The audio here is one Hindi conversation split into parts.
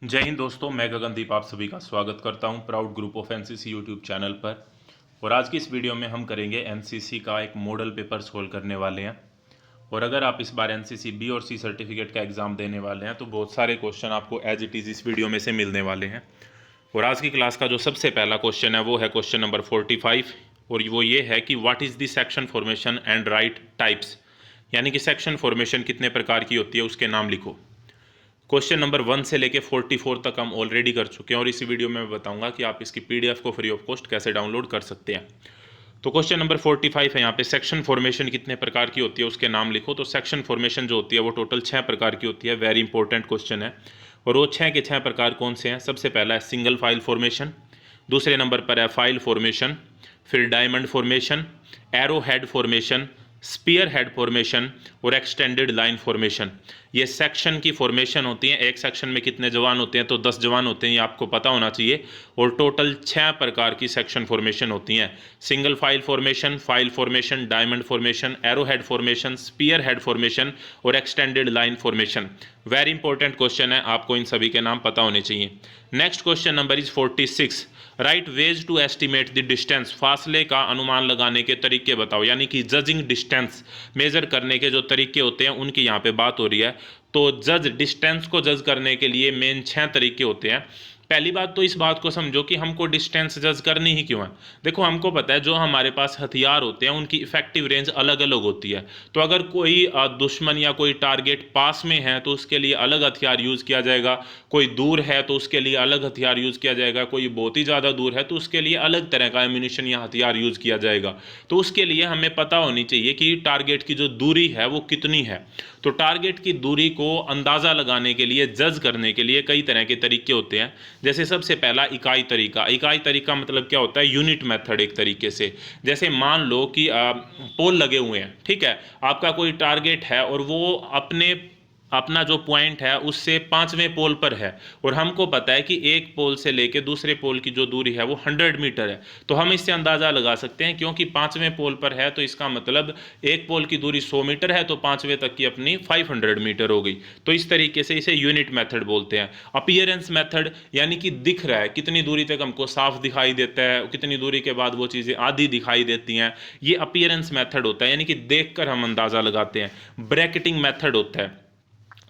जय हिंद दोस्तों, मैं गगनदीप आप सभी का स्वागत करता हूं proud group of NCC YouTube channel पर। और आज की इस वीडियो में हम करेंगे एनसीसी का एक मॉडल पेपर सोल्व करने वाले हैं। और अगर आप इस बार एनसीसी बी और सी सर्टिफिकेट का एग्ज़ाम देने वाले हैं तो बहुत सारे क्वेश्चन आपको एज इट इज़ इस वीडियो में से मिलने वाले हैं। और आज की क्लास का जो सबसे पहला क्वेश्चन है वो है क्वेश्चन नंबर 45, और वो ये है कि what is the section formation and right types, यानी कि सेक्शन फॉर्मेशन कितने प्रकार की होती है उसके नाम लिखो। क्वेश्चन नंबर 1 से लेके 44 तक हम ऑलरेडी कर चुके हैं और इसी वीडियो में मैं बताऊंगा कि आप इसकी पीडीएफ को फ्री ऑफ कॉस्ट कैसे डाउनलोड कर सकते हैं। तो क्वेश्चन नंबर 45 है, यहाँ पे सेक्शन फॉर्मेशन कितने प्रकार की होती है उसके नाम लिखो। तो सेक्शन फॉर्मेशन जो होती है वो टोटल 6 प्रकार की होती है। वेरी इंपॉर्टेंट क्वेश्चन है। और वो 6 के 6 प्रकार कौन से हैं? सबसे पहला है सिंगल फाइल फॉर्मेशन, दूसरे नंबर पर है फाइल फॉर्मेशन, फिर diamond formation, arrow head formation, spear head formation और एक्सटेंडेड लाइन फॉर्मेशन। ये सेक्शन की फॉर्मेशन होती है। एक सेक्शन में कितने जवान होते हैं? तो 10 जवान होते हैं, ये आपको पता होना चाहिए। और टोटल 6 प्रकार की सेक्शन फॉर्मेशन होती हैं। Single file formation, diamond formation, arrow head formation, spear head formation और extended line formation. Very important question है, आपको इन सभी के नाम पता होने चाहिए। Next question number is 46, right ways to estimate the distance. फासले का अनुमान लगाने के तरीके बताओ, यानी कि जजिंग डिस्टेंस मेजर करने के जो तरीके होते हैं उनकी यहाँ पे बात हो रही है। तो डिस्टेंस को जज करने के लिए मेन 6 तरीके होते हैं। पहली बात तो इस बात को समझो कि हमको डिस्टेंस जज करनी ही क्यों है। देखो, हमको पता है जो हमारे पास हथियार होते हैं उनकी इफेक्टिव रेंज अलग अलग होती है। तो अगर कोई दुश्मन या कोई टारगेट पास में है तो उसके लिए अलग हथियार यूज़ किया जाएगा, कोई दूर है तो उसके लिए अलग हथियार यूज़ किया जाएगा, कोई बहुत ही ज़्यादा दूर है तो उसके लिए अलग तरह का एम्यूनिशन या हथियार यूज़ किया जाएगा। तो उसके लिए हमें पता होनी चाहिए कि टारगेट की जो दूरी है वो कितनी है। तो टारगेट की दूरी को अंदाज़ा लगाने के लिए, जज करने के लिए कई तरह के तरीके होते हैं। जैसे सबसे पहला इकाई तरीका मतलब क्या होता है? यूनिट मेथड एक तरीके से। जैसे मान लो कि पोल लगे हुए हैं, ठीक है, आपका कोई टारगेट है और वो अपना जो पॉइंट है उससे 5वें पोल पर है और हमको पता है कि एक पोल से लेके दूसरे पोल की जो दूरी है वो 100 मीटर है। तो हम इससे अंदाज़ा लगा सकते हैं, क्योंकि 5वें पोल पर है तो इसका मतलब एक पोल की दूरी 100 मीटर है तो 5वें तक की अपनी 500 मीटर हो गई। तो इस तरीके से इसे यूनिट मेथड बोलते हैं। अपीयरेंस मेथड, यानी कि दिख रहा है, कितनी दूरी तक हमको साफ दिखाई देता है, कितनी दूरी के बाद वो चीज़ें आधी दिखाई देती हैं, ये अपीयरेंस मेथड होता है, यानी कि देखकर हम अंदाज़ा लगाते हैं। ब्रैकेटिंग मेथड होता है।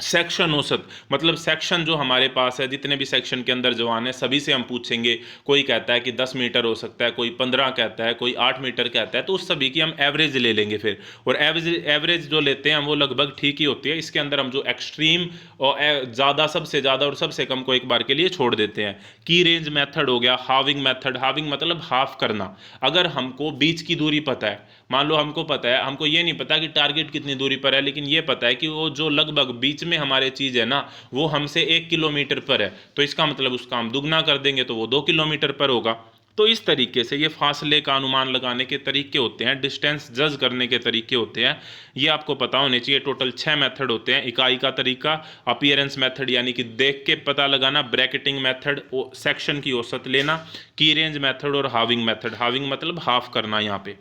सेक्शन औसत, मतलब सेक्शन जो हमारे पास है, जितने भी सेक्शन के अंदर जवान है सभी से हम पूछेंगे। कोई कहता है कि 10 मीटर हो सकता है, कोई 15 कहता है, कोई 8 मीटर कहता है, तो उस सभी की हम एवरेज ले लेंगे फिर। और एवरेज जो लेते हैं वो लगभग ठीक ही होती है। इसके अंदर हम जो एक्सट्रीम और ज़्यादा, सबसे ज़्यादा और सबसे कम को एक बार के लिए छोड़ देते हैं। की रेंज मेथड हो गया। हाविंग मेथड, हाविंग मतलब हाफ करना। अगर हमको बीच की दूरी पता है, मान लो हमको पता है, हमको ये नहीं पता कि टारगेट कितनी दूरी पर है, लेकिन ये पता है कि वो जो लगभग बीच में हमारे चीज़ है ना वो हमसे 1 किलोमीटर पर है, तो इसका मतलब उसका हम दुगना कर देंगे तो वो 2 किलोमीटर पर होगा। तो इस तरीके से ये फासले का अनुमान लगाने के तरीके होते हैं, डिस्टेंस जज करने के तरीके होते हैं। ये आपको पता होने चाहिए। टोटल 6 मेथड होते हैं। इकाई का तरीका, अपीयरेंस मेथड यानी कि देख के पता लगाना, ब्रैकेटिंग मेथड सेक्शन की औसत लेना, की रेंज मेथड और हाविंग मेथड। हाविंग मतलब हाफ करना। यहाँ पे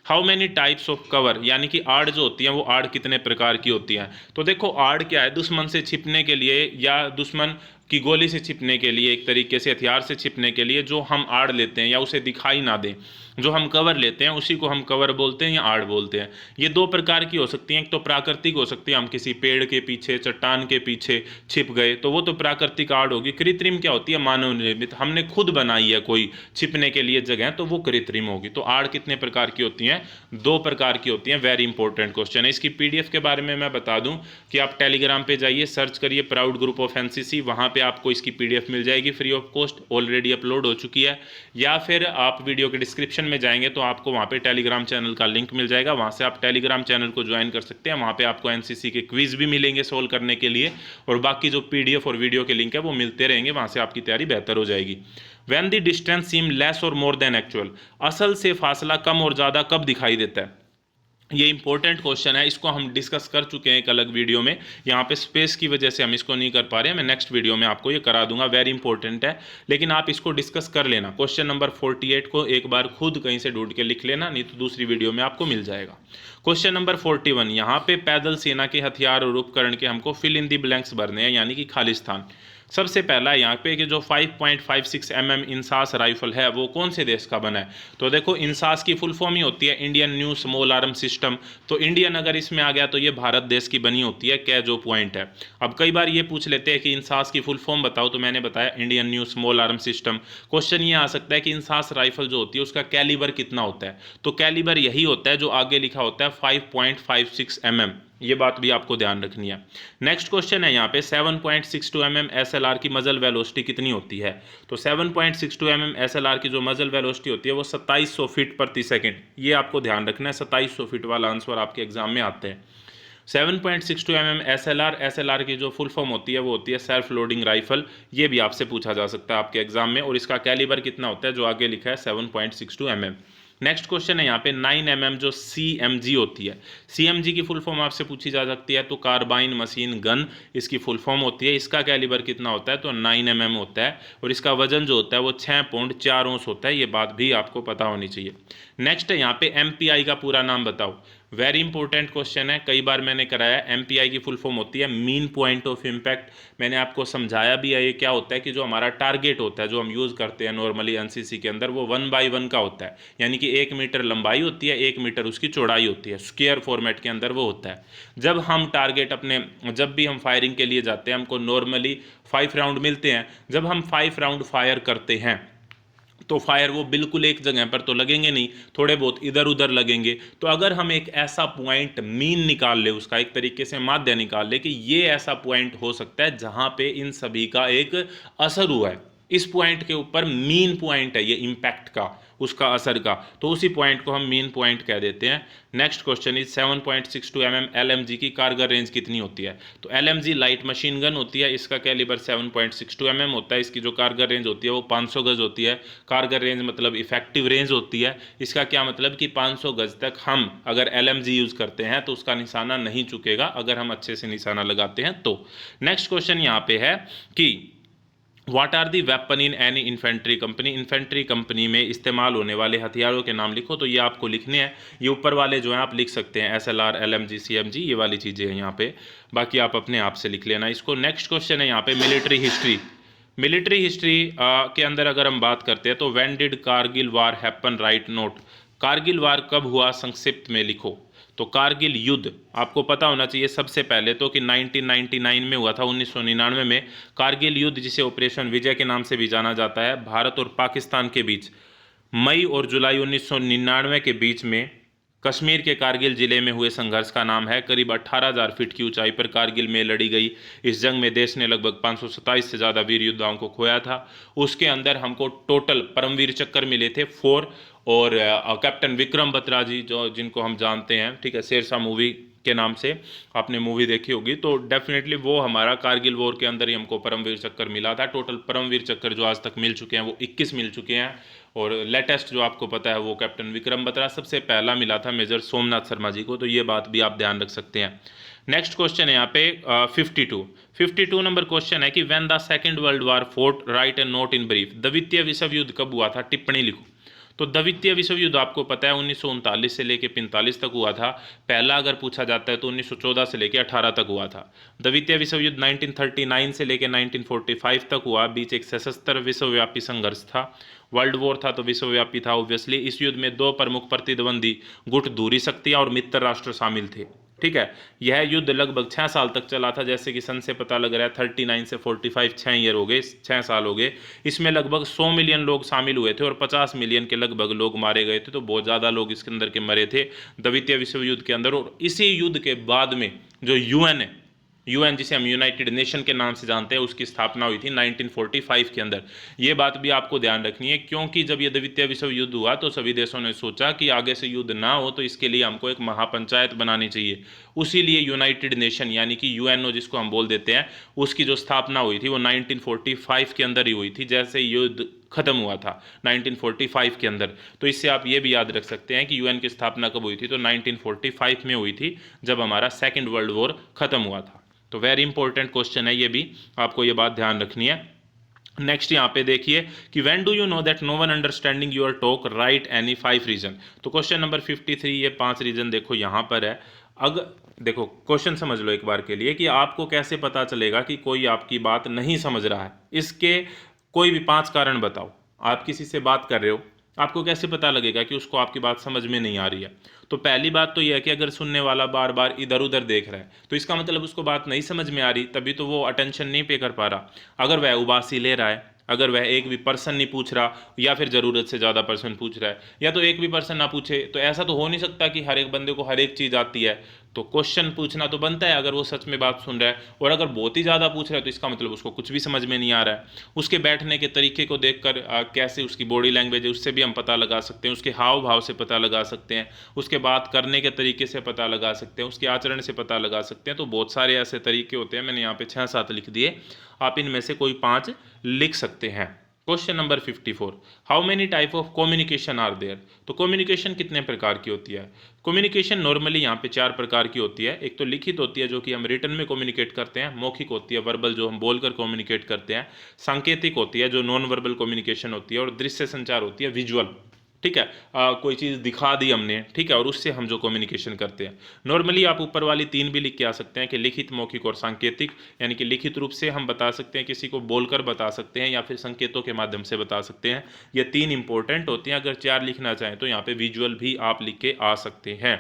how many types of cover, यानी कि आड़ जो होती है वो आड़ कितने प्रकार की होती है। तो देखो, आड़ क्या है? दुश्मन से छिपने के लिए या दुश्मन की गोली से छिपने के लिए, एक तरीके से हथियार से छिपने के लिए जो हम आड़ लेते हैं या उसे दिखाई ना दे, जो हम कवर लेते हैं उसी को हम कवर बोलते हैं या आड़ बोलते हैं। ये 2 प्रकार की हो सकती हैं। एक तो प्राकृतिक हो सकती है, हम किसी पेड़ के पीछे, चट्टान के पीछे छिप गए तो वो तो प्राकृतिक आड़ होगी। कृत्रिम क्या होती है? मानव निर्मित, हमने खुद बनाई है कोई छिपने के लिए जगह, तो वो कृत्रिम होगी। तो आड़ कितने प्रकार की होती हैं? 2 प्रकार की होती हैं। वेरी इंपॉर्टेंट क्वेश्चन है। इसकी पीडीएफ के बारे में मैं बता दूं कि आप टेलीग्राम पे जाइए, सर्च करिए प्राउड ग्रुप ऑफ एनसीसी, वहां पे आपको इसकी पीडीएफ मिल जाएगी free of cost, already upload हो चुकी है। या फिर आप वीडियो के डिस्क्रिप्शन में जाएंगे तो आपको वहाँ पे टेलीग्राम चैनल का लिंक मिल जाएगा, वहाँ से आप टेलीग्राम चैनल को ज्वाइन कर सकते हैं। वहाँ पे आपको एनसीसी के क्विज भी मिलेंगे सोल्व करने के लिए, और बाकी जो पीडीएफ और वीडियो के लिंक है वो मिलते रहेंगे, वहाँ से आपकी तैयारी बेहतर हो जाएगी। When the distance seem less और मोर देन एक्चुअल, असल से फासला कम और ज़्यादा कब दिखाई देता है? ये इंपॉर्टेंट क्वेश्चन है, इसको हम डिस्कस कर चुके हैं एक अलग वीडियो में। यहाँ पे स्पेस की वजह से हम इसको नहीं कर पा रहे हैं, मैं नेक्स्ट वीडियो में आपको ये करा दूंगा। वेरी इंपॉर्टेंट है, लेकिन आप इसको डिस्कस कर लेना। क्वेश्चन नंबर 48 को एक बार खुद कहीं से ढूंढ के लिख लेना, नहीं तो दूसरी वीडियो में आपको मिल जाएगा। क्वेश्चन नंबर 41, यहाँ पे पैदल सेना के हथियार और उपकरण के हमको फिल इन दी ब्लैंक्स भरने हैं, यानी कि खाली स्थान। सबसे पहला यहाँ पे कि जो 5.56 mm इंसास राइफल है वो कौन से देश का बना है? तो देखो, इंसास की फुल फॉर्म ही होती है Indian new small arm system. तो इंडियन अगर इसमें आ गया तो ये भारत देश की बनी होती है, क्या जो पॉइंट है। अब कई बार ये पूछ लेते हैं कि इंसास की फुल फॉर्म बताओ, तो मैंने बताया Indian new small arm system. Question ये आ सकता है कि इंसास राइफल जो होती है उसका कैलिबर कितना होता है? तो कैलिबर यही होता है जो आगे लिखा होता है 5.56 mm। ये बात भी आपको ध्यान रखनी है। नेक्स्ट क्वेश्चन है यहाँ पे 7.62 mm SLR की मजल वेलोसिटी कितनी होती है? तो 7.62 mm SLR की जो मजल वेलोसिटी होती है वो 2700 फीट प्रति सेकंड। ये आपको ध्यान रखना है, 2700 फीट वाला आंसर आपके एग्जाम में आते हैं। 7.62 mm SLR की जो फुल फॉर्म होती है वो होती है सेल्फ लोडिंग राइफल। ये भी आपसे पूछा जा सकता है आपके एग्जाम में, और इसका कैलिबर कितना होता है जो आगे लिखा है 7.62 mm। नेक्स्ट क्वेश्चन है यहाँ पे 9 mm जो CMG होती है, CMG की फुल फॉर्म आपसे पूछी जा सकती है। तो कार्बाइन मशीन गन इसकी फुल फॉर्म होती है। इसका कैलिबर कितना होता है? तो 9 mm होता है, और इसका वजन जो होता है वो 6.4 औंस होता है। ये बात भी आपको पता होनी चाहिए। नेक्स्ट है यहाँ पे MPI का पूरा नाम बताओ। वेरी इंपॉर्टेंट क्वेश्चन है, कई बार मैंने कराया। MPI की फुल फॉर्म होती है मीन पॉइंट ऑफ इम्पैक्ट। मैंने आपको समझाया भी है ये क्या होता है, कि जो हमारा टारगेट होता है जो हम यूज़ करते हैं नॉर्मली एनसीसी के अंदर, वो 1/1 का होता है, यानी कि 1 मीटर लंबाई होती है, 1 मीटर उसकी चौड़ाई होती है, स्क्वायर फॉर्मेट के अंदर वो होता है। जब हम टारगेट अपने, जब भी हम फायरिंग के लिए जाते हैं हमको नॉर्मली 5 राउंड मिलते हैं। जब हम 5 राउंड फायर करते हैं तो फायर वो बिल्कुल एक जगह पर तो लगेंगे नहीं, थोड़े बहुत इधर उधर लगेंगे। तो अगर हम एक ऐसा पॉइंट मीन निकाल ले, उसका एक तरीके से माध्य निकाल ले कि ये ऐसा पॉइंट हो सकता है जहां पे इन सभी का एक असर हुआ है, इस पॉइंट के ऊपर मीन पॉइंट है ये इम्पैक्ट का, उसका असर का, तो उसी पॉइंट को हम मीन पॉइंट कह देते हैं। Next question is 7.62 mm LMG की कारगर रेंज कितनी होती है? तो LMG लाइट मशीन गन होती है, इसका कैलिबर 7.62 mm होता है। इसकी जो कारगर रेंज होती है वो 500 गज होती है। कारगर रेंज मतलब इफेक्टिव रेंज होती है। इसका क्या मतलब कि 500 गज तक हम अगर LMG यूज़ करते हैं तो उसका निशाना नहीं चुकेगा, अगर हम अच्छे से निशाना लगाते हैं तो। नेक्स्ट क्वेश्चन यहाँ पे है कि what are the weapon in any infantry company? Infantry company में इस्तेमाल होने वाले हथियारों के नाम लिखो। तो ये आपको लिखने हैं, ये ऊपर वाले जो हैं आप लिख सकते हैं, SLR LMG CMG, ये वाली चीज़ें हैं यहाँ पे, बाकी आप अपने आप से लिख लेना इसको। नेक्स्ट क्वेश्चन है यहाँ पे मिलिट्री हिस्ट्री। मिलिट्री हिस्ट्री के अंदर अगर हम बात करते हैं तो when did Kargil war happen? Right note. Kargil war कब हुआ? संक्षिप्त में लिखो। तो कारगिल युद्ध आपको पता होना चाहिए सबसे पहले तो कि 1999 में हुआ था, 1999 में। कारगिल युद्ध, जिसे ऑपरेशन विजय के नाम से भी जाना जाता है, भारत और पाकिस्तान के बीच मई और जुलाई 1999 के बीच में कश्मीर के कारगिल जिले में हुए संघर्ष का नाम है। करीब 18,000 फीट की ऊंचाई पर कारगिल में लड़ी गई इस जंग में देश ने लगभग 527 से ज़्यादा वीर योद्धाओं को खोया था। उसके अंदर हमको टोटल परमवीर चक्र मिले थे 4, और कैप्टन विक्रम बत्रा जी, जो जिनको हम जानते हैं, ठीक है, शेरशाह मूवी के नाम से आपने मूवी देखी होगी, तो डेफिनेटली वो हमारा कारगिल वॉर के अंदर ही हमको परमवीर चक्र मिला था। टोटल परमवीर चक्र जो आज तक मिल चुके हैं वो 21 मिल चुके हैं, और लेटेस्ट जो आपको पता है वो कैप्टन विक्रम बत्रा, सबसे पहला मिला था मेजर सोमनाथ शर्मा जी को, तो ये बात भी आप ध्यान रख सकते हैं। नेक्स्ट क्वेश्चन है यहाँ पे 52 नंबर क्वेश्चन है कि when the second world war fort? Right A note in brief. द्वितीय विश्व युद्ध कब हुआ था? टिप्पणी लिखो। तो द्वितीय विश्व युद्ध आपको पता है 1939 से लेकर 45 तक हुआ था। पहला अगर पूछा जाता है तो 1914 से लेकर 18 तक हुआ था। द्वितीय विश्व युद्ध 1939 से लेकर 1945 तक हुआ। बीच एक सशस्त्र विश्वव्यापी संघर्ष था, वर्ल्ड वॉर था तो विश्वव्यापी था ऑब्वियसली। इस युद्ध में 2 प्रमुख प्रतिद्वंदी गुट दूरी शक्तियां और मित्र राष्ट्र शामिल थे, ठीक है। यह युद्ध लगभग 6 साल तक चला था, जैसे कि सन से पता लग रहा है 39 से 45 6 ईयर हो गए, 6 साल हो गए। इसमें लगभग 100 मिलियन लोग शामिल हुए थे और 50 मिलियन के लगभग लोग मारे गए थे, तो बहुत ज़्यादा लोग इसके अंदर के मरे थे द्वितीय विश्व युद्ध के अंदर। और इसी युद्ध के बाद में जो यूएन है, यूएन जिसे हम यूनाइटेड नेशन के नाम से जानते हैं, उसकी स्थापना हुई थी 1945 के अंदर। ये बात भी आपको ध्यान रखनी है, क्योंकि जब ये द्वितीय विश्व युद्ध हुआ तो सभी देशों ने सोचा कि आगे से युद्ध ना हो तो इसके लिए हमको एक महापंचायत बनानी चाहिए। उसी लिए यूनाइटेड नेशन यानी कि यूएनओ जिसको हम बोल देते हैं, उसकी जो स्थापना हुई थी वो 1945 के अंदर ही हुई थी, जैसे युद्ध खत्म हुआ था 1945 के अंदर। तो इससे आप ये भी याद रख सकते हैं कि यूएन की स्थापना कब हुई थी, तो 1945 में हुई थी, जब हमारा सेकेंड वर्ल्ड वॉर खत्म हुआ था। तो वेरी इंपॉर्टेंट क्वेश्चन है ये भी, आपको ये बात ध्यान रखनी है। नेक्स्ट यहाँ पे देखिए कि when do you know that no one understanding your talk, right any 5 reason. तो क्वेश्चन नंबर 53 ये 5 रीजन देखो यहाँ पर है। अगर देखो क्वेश्चन समझ लो एक बार के लिए कि आपको कैसे पता चलेगा कि कोई आपकी बात नहीं समझ रहा है, इसके कोई भी 5 कारण बताओ। आप किसी से बात कर रहे हो, आपको कैसे पता लगेगा कि उसको आपकी बात समझ में नहीं आ रही है। तो पहली बात तो यह है कि अगर सुनने वाला बार बार इधर उधर देख रहा है तो इसका मतलब उसको बात नहीं समझ में आ रही, तभी तो वो अटेंशन नहीं पे कर पा रहा। अगर वह उबासी ले रहा है, अगर वह एक भी पर्सन नहीं पूछ रहा, या फिर ज़रूरत से ज़्यादा पर्सन पूछ रहा है, या तो एक भी पर्सन ना पूछे, तो ऐसा तो हो नहीं सकता कि हर एक बंदे को हर एक चीज़ आती है। तो क्वेश्चन पूछना तो बनता है अगर वो सच में बात सुन रहा है। और अगर बहुत ही ज़्यादा पूछ रहा है तो इसका मतलब उसको कुछ भी समझ में नहीं आ रहा है। उसके बैठने के तरीके को देखकर कैसे उसकी बॉडी लैंग्वेज है उससे भी हम पता लगा सकते हैं, उसके हाव भाव से पता लगा सकते हैं, उसके बात करने के तरीके से पता लगा सकते हैं, उसके आचरण से पता लगा सकते हैं। तो बहुत सारे ऐसे तरीके होते हैं, मैंने यहाँ पे 6-7 लिख दिए, आप इनमें से कोई 5 लिख सकते हैं। Question number 54, how many type of communication are there. तो कम्युनिकेशन कितने प्रकार की होती है। कम्युनिकेशन नॉर्मली यहाँ पे 4 प्रकार की होती है। एक तो लिखित होती है जो कि हम रिटन में कम्युनिकेट करते हैं, मौखिक होती है वर्बल जो हम बोलकर कम्युनिकेट करते हैं, सांकेतिक होती है जो नॉन वर्बल कम्युनिकेशन होती है, और दृश्य संचार होती है विजुअल। ठीक है, कोई चीज़ दिखा दी हमने, ठीक है, और उससे हम जो कम्युनिकेशन करते हैं। नॉर्मली आप ऊपर वाली 3 भी लिख के आ सकते हैं कि लिखित, मौखिक और सांकेतिक। यानी कि लिखित रूप से हम बता सकते हैं, किसी को बोलकर बता सकते हैं, या फिर संकेतों के माध्यम से बता सकते हैं। ये 3 इंपॉर्टेंट होती हैं। अगर 4 लिखना चाहें तो यहाँ पे विजुअल भी आप लिख के आ सकते हैं।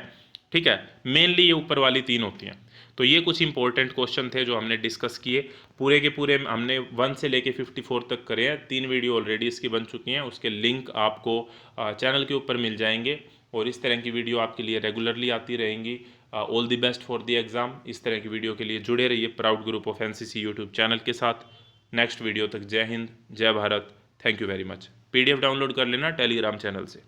ठीक है, मेनली ये ऊपर वाली 3 होती हैं। तो ये कुछ इंपॉर्टेंट क्वेश्चन थे जो हमने डिस्कस किए। पूरे के पूरे हमने 1 से लेके 54 तक करे हैं। 3 वीडियो ऑलरेडी इसकी बन चुकी हैं, उसके लिंक आपको चैनल के ऊपर मिल जाएंगे, और इस तरह की वीडियो आपके लिए रेगुलरली आती रहेंगी। All the best for the exam. इस तरह की वीडियो के लिए जुड़े रहिए proud group of NCC YouTube channel के साथ। नेक्स्ट वीडियो तक जय हिंद, जय Bharat, thank you very much. PDF download कर लेना टेलीग्राम चैनल से।